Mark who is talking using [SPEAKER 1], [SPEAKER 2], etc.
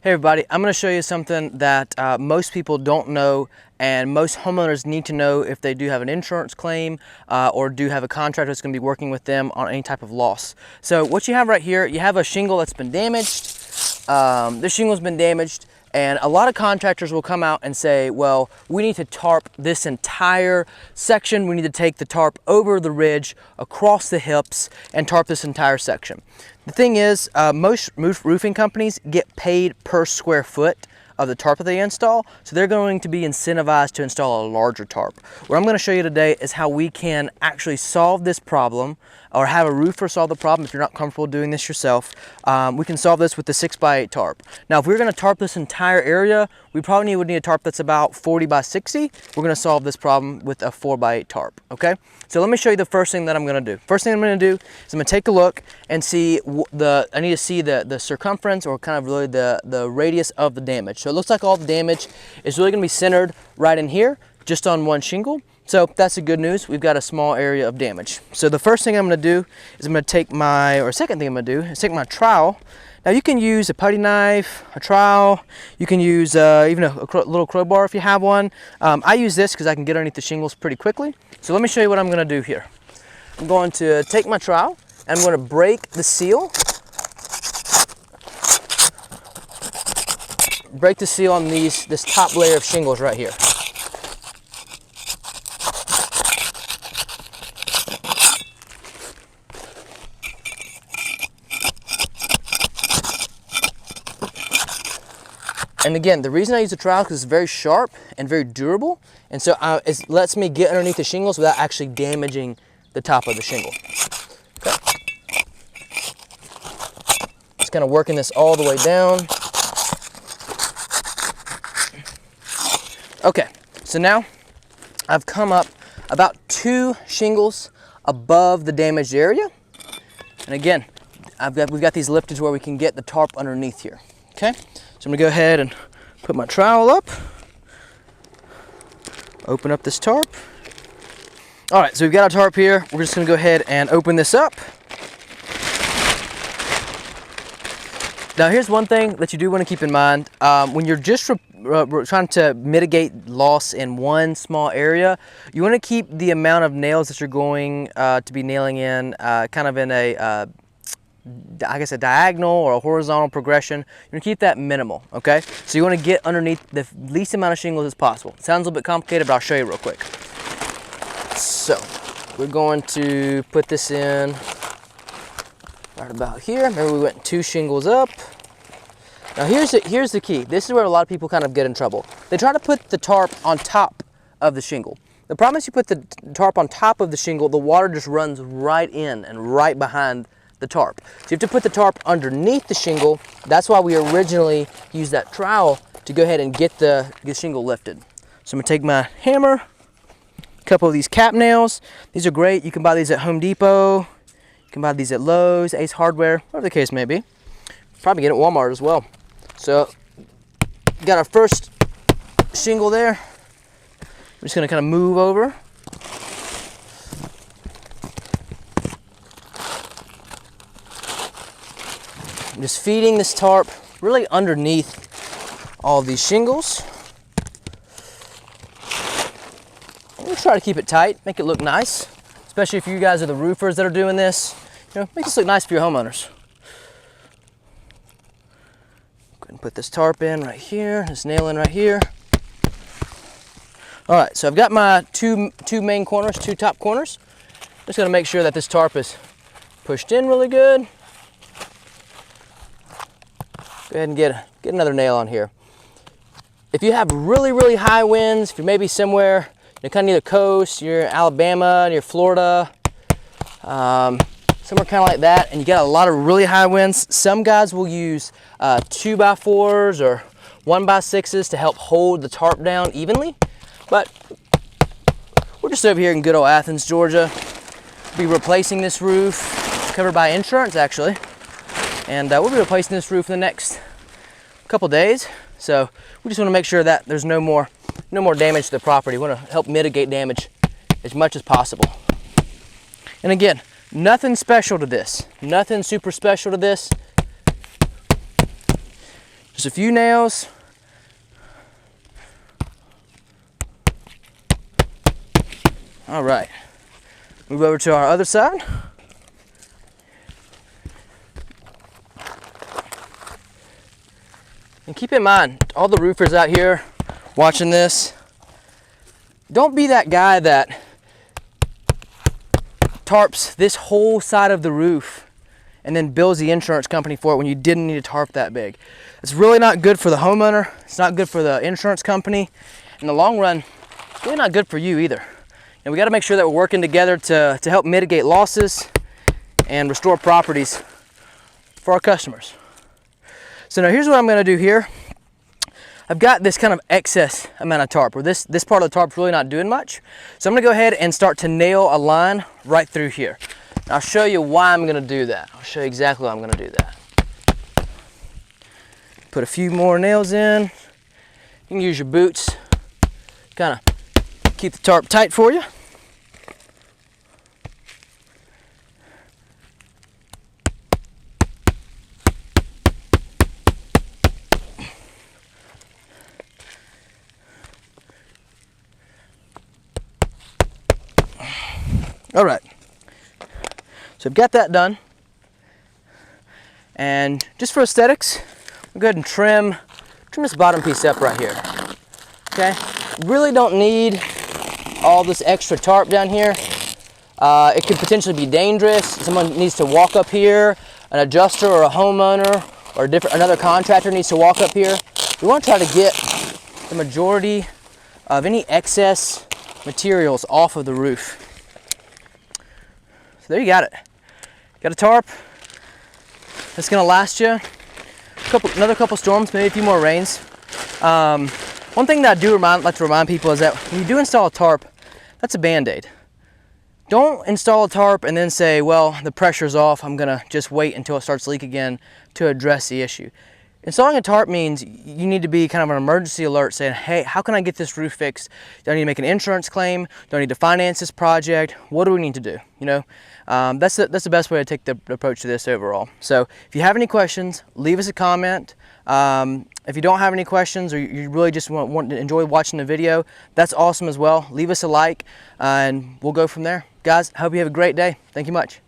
[SPEAKER 1] Hey everybody, I'm going to show you something that most people don't know and most homeowners need to know if they do have an insurance claim or do have a contractor that's going to be working with them on any type of loss. So what you have right here, you have a shingle that's been damaged. This shingle's been damaged, and a lot of contractors will come out and say, well, we need to tarp this entire section. We need to take the tarp over the ridge, across the hips, and tarp this entire section. The thing is, most roofing companies get paid per square foot of the tarp that they install, so they're going to be incentivized to install a larger tarp. What I'm going to show you today is how we can actually solve this problem, or have a roofer solve the problem if you're not comfortable doing this yourself. We can solve this with the 6x8 tarp. Now, if we're going to tarp this entire area, we probably would need a tarp that's about 40 by 60. We're going to solve this problem with a 4x8 tarp, okay? So let me show you the first thing that I'm going to do. First thing I'm going to do is I'm going to take a look and see I need to see the circumference, or kind of really the radius of the damage. So it looks like all the damage is really going to be centered right in here, just on one shingle. So that's the good news. We've got a small area of damage. So the first thing I'm going to do is I'm going to take second thing I'm going to do is take my trowel. Now you can use a putty knife, a trowel, you can use even a little crowbar if you have one. I use this because I can get underneath the shingles pretty quickly. So let me show you what I'm going to do here. I'm going to take my trowel and I'm going to break the seal. Break the seal on this top layer of shingles right here. And again, the reason I use a trowel is because it's very sharp and very durable, and so it lets me get underneath the shingles without actually damaging the top of the shingle. Okay. Just kind of working this all the way down. Okay, so now I've come up about 2 shingles above the damaged area, and again, we've got these lifted to where we can get the tarp underneath here. Okay. So I'm gonna go ahead and put my trowel up, open up this tarp. All right, so we've got our tarp here. We're just gonna go ahead and open this up. Now here's one thing that you do wanna keep in mind. When you're just trying to mitigate loss in one small area, you wanna keep the amount of nails that you're going to be nailing in kind of in a I guess a diagonal or a horizontal progression. You want to keep that minimal, okay? So you want to get underneath the least amount of shingles as possible. It sounds a little bit complicated, but I'll show you real quick. So we're going to put this in right about here. Remember, we went 2 shingles up. Now here's the key. This is where a lot of people kind of get in trouble. They try to put the tarp on top of the shingle. The problem is you put the tarp on top of the shingle, the water just runs right in and right behind the tarp. So you have to put the tarp underneath the shingle. That's why we originally used that trowel to go ahead and get the shingle lifted. So I'm gonna take my hammer, a couple of these cap nails. These are great. You can buy these at Home Depot. You can buy these at Lowe's, Ace Hardware, whatever the case may be. Probably get it at Walmart as well. So got our first shingle there. I'm just gonna kind of move over. I'm just feeding this tarp really underneath all of these shingles. I'm gonna try to keep it tight, make it look nice, especially if you guys are the roofers that are doing this. You know, make this look nice for your homeowners. Go ahead and put this tarp in right here, this nail in right here. All right, so I've got my two main corners, 2 top corners. Just gonna make sure that this tarp is pushed in really good. Go ahead and get another nail on here. If you have really, really high winds, if you're maybe somewhere, kind of near the coast, you're in Alabama, near Florida, somewhere kind of like that, and you got a lot of really high winds, some guys will use 2x4s or 1x6s to help hold the tarp down evenly. But we're just over here in good old Athens, Georgia. We'll be replacing this roof, covered by insurance actually. And we'll be replacing this roof in the next couple days. So we just want to make sure that there's no more damage to the property. We want to help mitigate damage as much as possible. And again, nothing special to this. Nothing super special to this. Just a few nails. All right, move over to our other side. And keep in mind, all the roofers out here watching this, don't be that guy that tarps this whole side of the roof and then bills the insurance company for it when you didn't need a tarp that big. It's really not good for the homeowner. It's not good for the insurance company. In the long run, it's really not good for you either. And we got to make sure that we're working together to help mitigate losses and restore properties for our customers. So now here's what I'm going to do here. I've got this kind of excess amount of tarp, where this part of the tarp's really not doing much. So I'm going to go ahead and start to nail a line right through here. I'll show you why I'm going to do that. I'll show you exactly why I'm going to do that. Put a few more nails in. You can use your boots, kind of keep the tarp tight for you. All right, so I've got that done. And just for aesthetics, we'll go ahead and trim this bottom piece up right here. Okay, really don't need all this extra tarp down here. It could potentially be dangerous. Someone needs to walk up here, an adjuster or a homeowner or another contractor needs to walk up here. We want to try to get the majority of any excess materials off of the roof. So there you got it. Got a tarp that's gonna last you another couple storms, maybe a few more rains. One thing that I do like to remind people is that when you do install a tarp, that's a Band-Aid. Don't install a tarp and then say, well, the pressure's off, I'm gonna just wait until it starts leaking again to address the issue. Installing a tarp means you need to be kind of an emergency alert saying, hey, how can I get this roof fixed? Do I need to make an insurance claim? Do I need to finance this project? What do we need to do? You know, that's the best way to take the approach to this overall. So if you have any questions, leave us a comment. If you don't have any questions or you really just want to enjoy watching the video, that's awesome as well. Leave us a like and we'll go from there. Guys, I hope you have a great day. Thank you much.